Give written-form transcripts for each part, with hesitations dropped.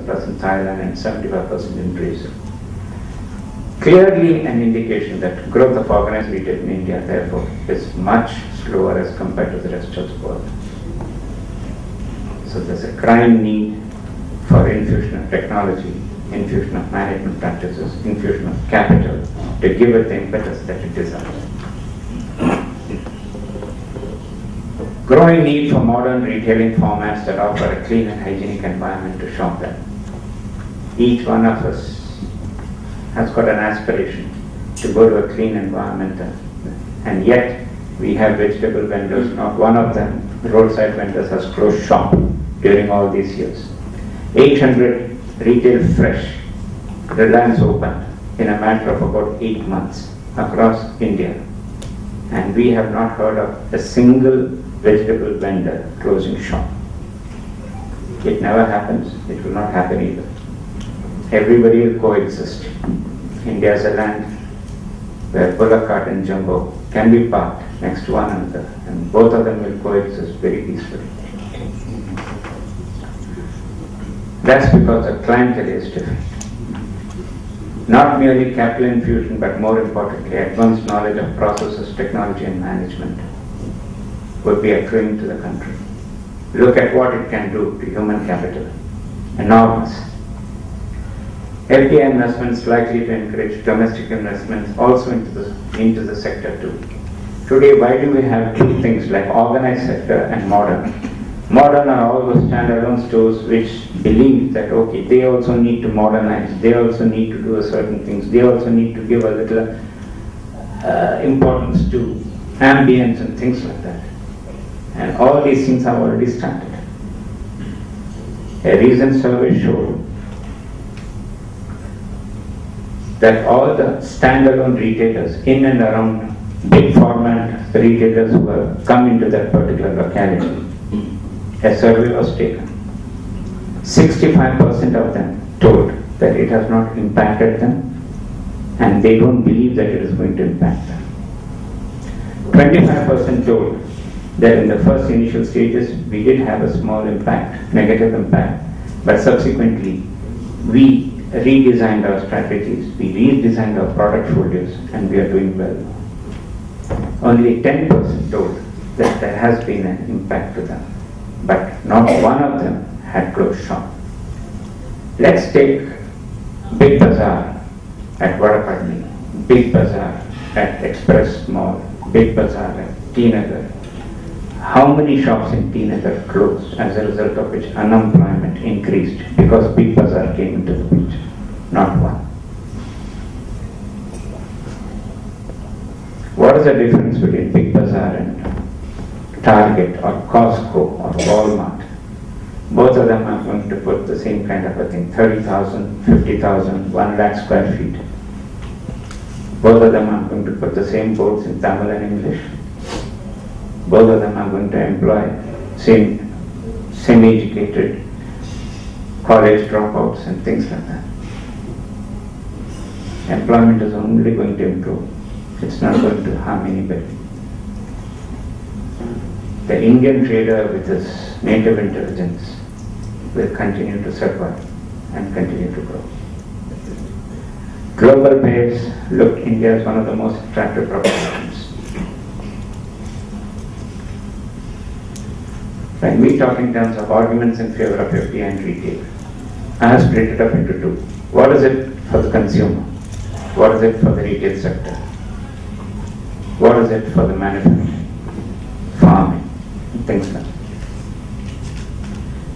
plus in Thailand and 75% in Brazil. Clearly an indication that growth of organized retail in India, therefore, is much slower as compared to the rest of the world. So there's a crying need for infusion of technology, infusion of management practices, infusion of capital to give it the impetus that it deserves. Growing need for modern retailing formats that offer a clean and hygienic environment to shop in. Each one of us has got an aspiration to go to a clean environment, and yet we have vegetable vendors. Not one of them, roadside vendors, has closed shop during all these years. 800 retail fresh Reliance opened in a matter of about 8 months across India, and we have not heard of a single vegetable vendor closing shop. It never happens, it will not happen either. Everybody will coexist. India is a land where bullock cart and jumbo can be parked next to one another, and both of them will coexist very peacefully. That's because the clientele is different. Not merely capital infusion, but more importantly, advanced knowledge of processes, technology and management would be accruing to the country. Look at what it can do to human capital. Enormous. FDI investments likely to encourage domestic investments also into the sector too. Today, why do we have two things like organized sector and modern? Modern are all those standalone stores which believe that, okay, they also need to modernize, they also need to do certain things, they also need to give a little importance to ambience and things like that. And all these things have already started. A recent survey showed that all the standalone retailers in and around big format retailers who have come into that particular locality, a survey was taken. 65% of them told that it has not impacted them, and they don't believe that it is going to impact them. 25% told that in the first initial stages we did have a small impact, negative impact, but subsequently we redesigned our strategies, we redesigned our product folios, and we are doing well. Only 10% told that there has been an impact to them, but not one of them had closed shop. Let's take Big Bazaar at Vadapadni, Big Bazaar at Express Mall, Big Bazaar at T Nagar. How many shops in T Nagar closed, as a result of which unemployment increased because Big Bazaar came into the picture? Not one. What is the difference between Big Bazaar and Target or Costco or Walmart? Both of them are going to put the same kind of a thing, 30,000, 50,000, 1 lakh square feet. Both of them are going to put the same boards in Tamil and English. Both of them are going to employ semi-educated college dropouts and things like that. Employment is only going to improve. It's not going to harm anybody. The Indian trader with his native intelligence will continue to survive and continue to grow. Global players look India as one of the most attractive propositions. When we talk in terms of arguments in favor of FDI and retail, I have split it up into two. What is it for the consumer? What is it for the retail sector? What is it for the manufacturing, farming, and things like that?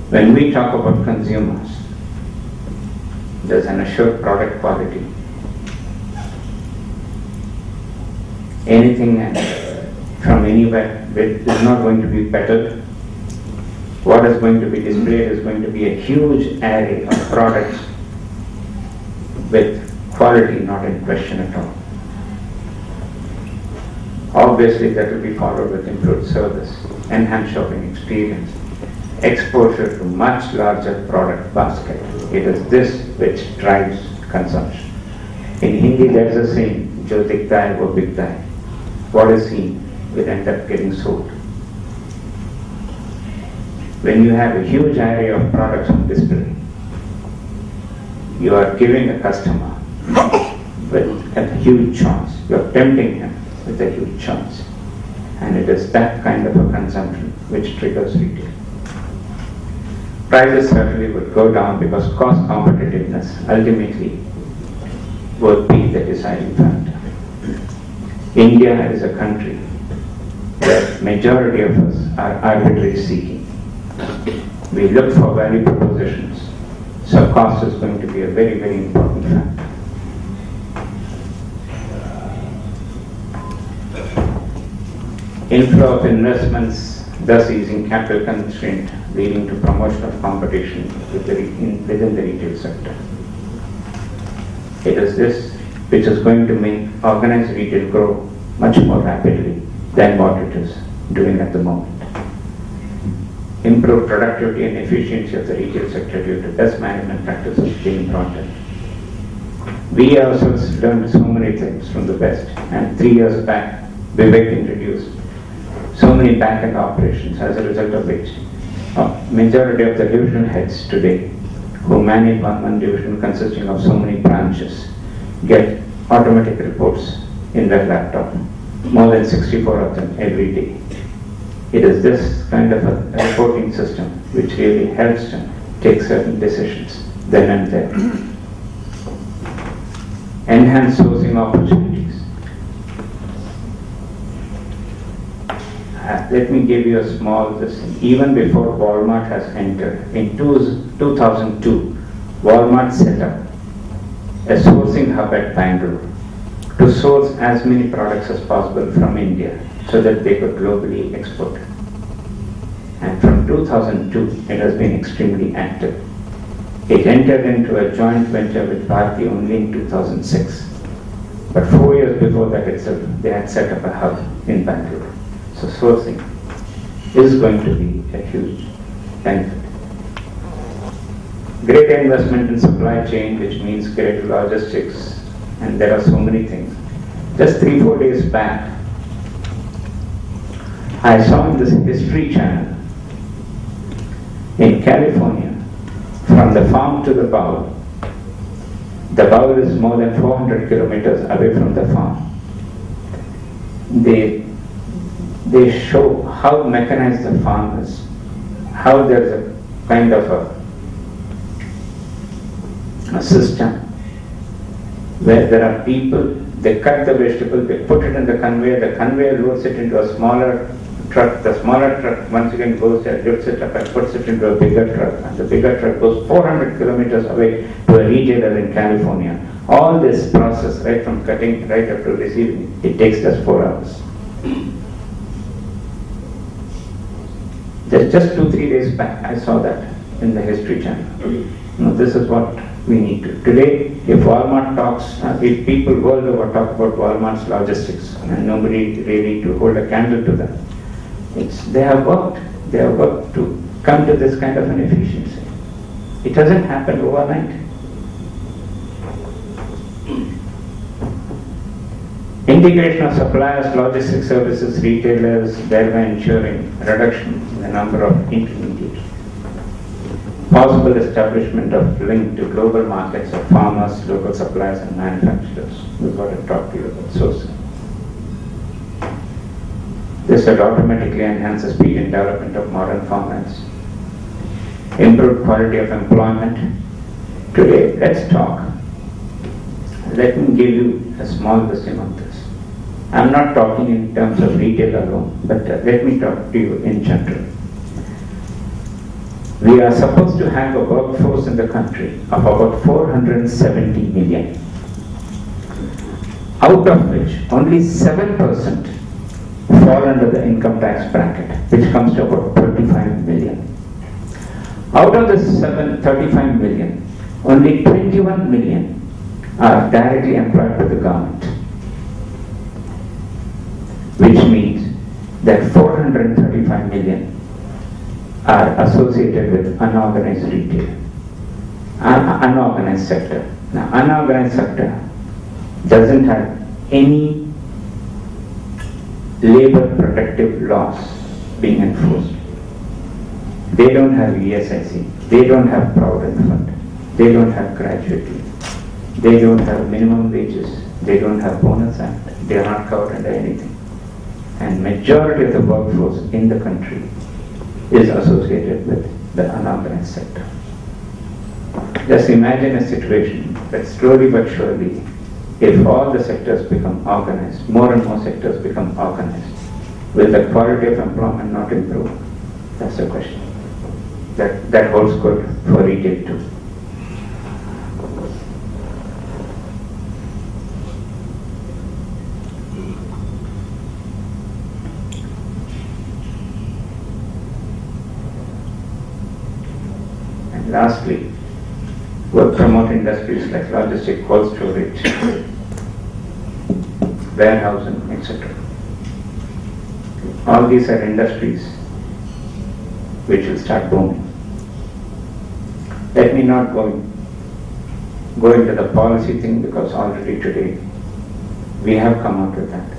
When we talk about consumers, there's an assured product quality. Anything from anywhere is not going to be better. What is going to be displayed is going to be a huge array of products with quality not in question at all. Obviously, that will be followed with improved service, enhanced shopping experience, exposure to much larger product basket. It is this which drives consumption. In Hindi, there is a saying, "Jo dikhta hai, wo bikta hai." What is seen will end up getting sold. When you have a huge array of products on display, you are giving a customer with a huge choice. You are tempting him with a huge choice. And it is that kind of a consumption which triggers retail. Prices certainly would go down because cost competitiveness ultimately would be the deciding factor. India is a country where majority of us are arbitrary seeking. We look for value propositions, so cost is going to be a very, very important factor. Inflow of investments, thus easing capital constraint, leading to promotion of competition within the retail sector. It is this which is going to make organized retail grow much more rapidly than what it is doing at the moment. Improve productivity and efficiency of the retail sector due to best management practices being brought in. We ourselves learned so many things from the best, and 3 years back, Vivek introduced so many back-end operations, as a result of which majority of the division heads today who manage one division consisting of so many branches get automatic reports in their laptop, more than 64 of them every day. It is this kind of a reporting system which really helps them take certain decisions then and there. Enhance sourcing opportunities. Let me give you a small thing. Even before Walmart has entered, in 2002, Walmart set up a sourcing hub at Bangalore to source as many products as possible from India so that they could globally export. And from 2002, it has been extremely active. It entered into a joint venture with Bharti only in 2006. But 4 years before that itself, they had set up a hub in Bangalore. So sourcing is going to be a huge benefit. Greater investment in supply chain, which means greater logistics, and there are so many things. Just 3-4 days back, I saw in this History Channel, in California, from the farm to the bowl is more than 400 kilometers away from the farm. They show how mechanized the farm is, how there's a kind of a system where there are people, they cut the vegetable, they put it in the conveyor loads it into a smaller truck, the smaller truck once again goes there, lifts it up and puts it into a bigger truck, and the bigger truck goes 400 kilometers away to a retailer in California. All this process, right from cutting right up to receiving, it takes just 4 hours. Just 2-3 days back, I saw that in the History Channel. This is what we need to. Today, if Walmart talks, if people world over talk about Walmart's logistics, and nobody really to hold a candle to them, they have worked to come to this kind of an efficiency. It doesn't happen overnight. Integration of suppliers, logistics services, retailers, thereby ensuring reduction in the number of intermediaries. Possible establishment of link to global markets of farmers, local suppliers and manufacturers. We've got to talk to you about sourcing. This would automatically enhance the speed and development of modern formats. Improve quality of employment. Today, let's talk. Let me give you a small listing on this. I'm not talking in terms of retail alone, but let me talk to you in general. We are supposed to have a workforce in the country of about 470 million, out of which only 7% fall under the income tax bracket, which comes to about 35 million. Out of this 35 million, only 21 million are directly employed by the government, which means that 435 million are associated with unorganized retail, unorganized sector. Now, unorganized sector doesn't have any labor protective laws being enforced. They don't have ESIC, they don't have Provident Fund, They don't have gratuity. They don't have minimum wages. They don't have bonus act. They are not covered under anything. And majority of the workforce in the country is associated with the unorganized sector. Just imagine a situation that slowly but surely, if all the sectors become organized, more and more sectors become organized, will the quality of employment not improve? That's the question. That holds good for retail too. And lastly, we'll promote industries like logistics, cold storage, warehousing, etc. All these are industries which will start booming. Let me not go into the policy thing, because already today we have come out with that.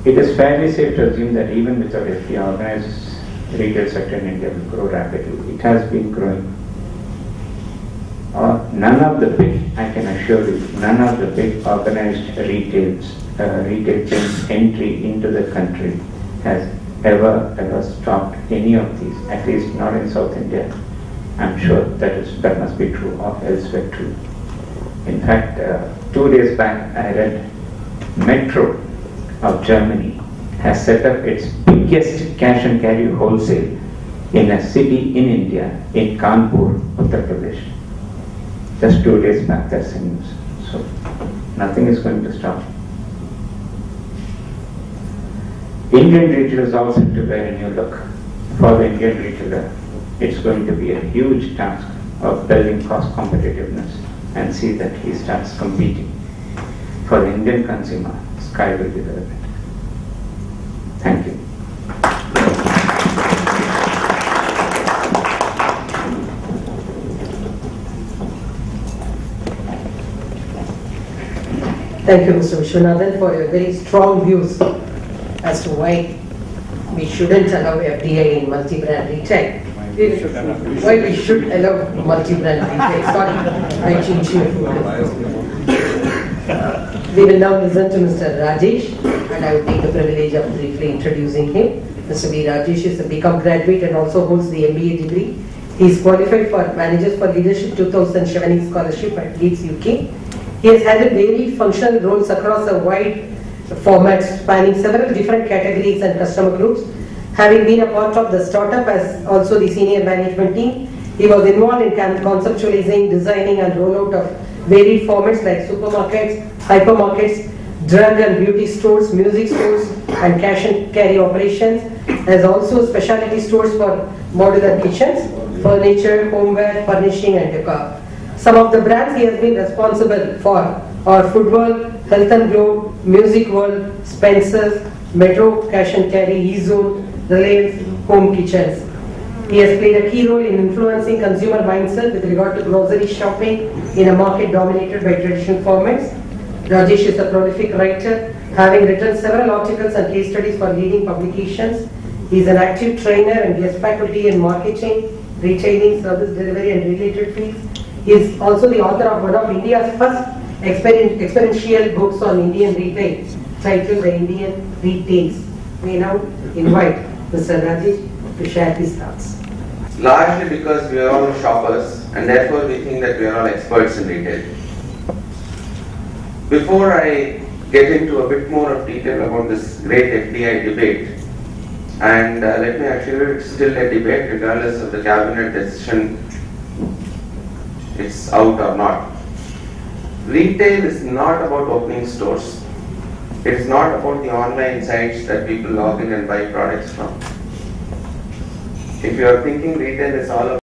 It is fairly safe to assume that even without FDI, organized retail sector in India will grow rapidly. It has been growing. None of the big, I can assure you, none of the big organized retail chains entry into the country has ever stopped any of these, at least not in South India. I'm sure that must be true of elsewhere too. In fact, 2 days back I read Metro of Germany has set up its biggest cash and carry wholesale in a city in India, in Kanpur, Uttar Pradesh. Just 2 days back, that's the news. So nothing is going to stop. Indian retailers also have to wear a new look. For the Indian retailer, it's going to be a huge task of building cost competitiveness and see that he starts competing. For the Indian consumer, sky will be the limit. Thank you. Thank you, Mr. Vishwanathan, for your very strong views as to why we shouldn't allow FDI in multi-brand retail. Why we should allow multi-brand retail. Sorry, I changed your focus. We will now listen to Mr. Rajesh, and I will take the privilege of briefly introducing him. Mr. V. Rajesh is a BCom graduate and also holds the MBA degree. He is qualified for Managers for Leadership 2017 scholarship at Leeds, UK. He has had varied functional roles across a wide format spanning several different categories and customer groups. Having been a part of the startup as also the senior management team, he was involved in conceptualizing, designing and rollout of varied formats like supermarkets, hypermarkets, drug and beauty stores, music stores and cash and carry operations, as also specialty stores for modular kitchens, furniture, homeware, furnishing and decor. Some of the brands he has been responsible for are Food World, Health and Glow, Music World, Spencer's, Metro, Cash and Carry, E-Zone, Reliance, Home Kitchens. He has played a key role in influencing consumer mindset with regard to grocery shopping in a market dominated by traditional formats. Rajesh is a prolific writer, having written several articles and case studies for leading publications. He is an active trainer and guest faculty in marketing, retailing, service delivery and related fields. He is also the author of one of India's first experiential books on Indian retail, titled The Indian Retails. We now invite Mr. Rajesh to share his thoughts. Largely because we are all shoppers and therefore we think that we are all experts in retail. Before I get into a bit more of detail about this great FDI debate, and let me assure you it's still a debate regardless of the cabinet decision, it's out or not. Retail is not about opening stores. It is not about the online sites that people log in and buy products from. If you are thinking retail is all about